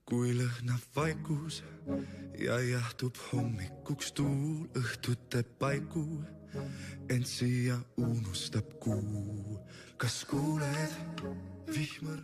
kui lõhnab vaikus ja jahtub hommikuks tuul õhtute paiku, ent siia unustab kuu. Kas kuuled vihmar?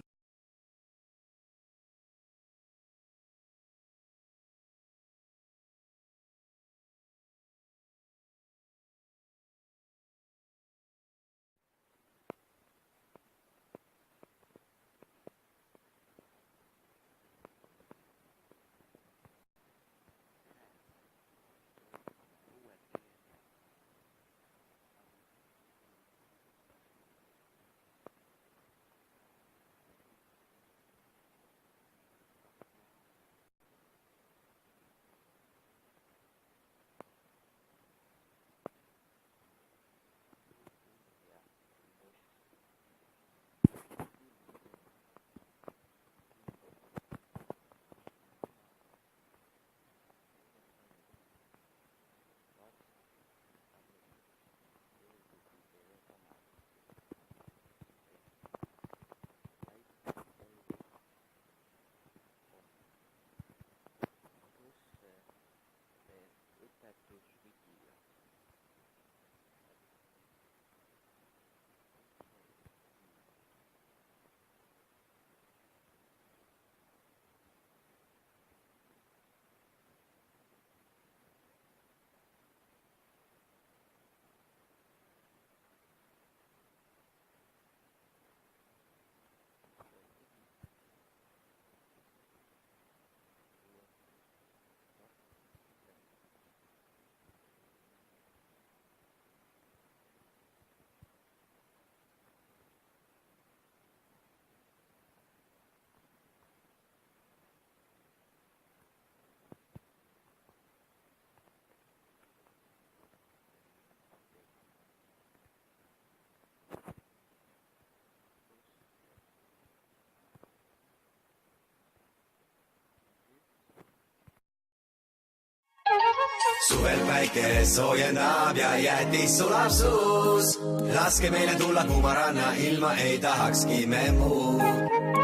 Suvel päike soojendab ja jäätis sulab suus. Laske meile tulla kuumaranna, ilma ei tahakski me muu.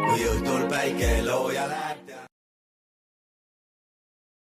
Kui õhtul päike looja läheb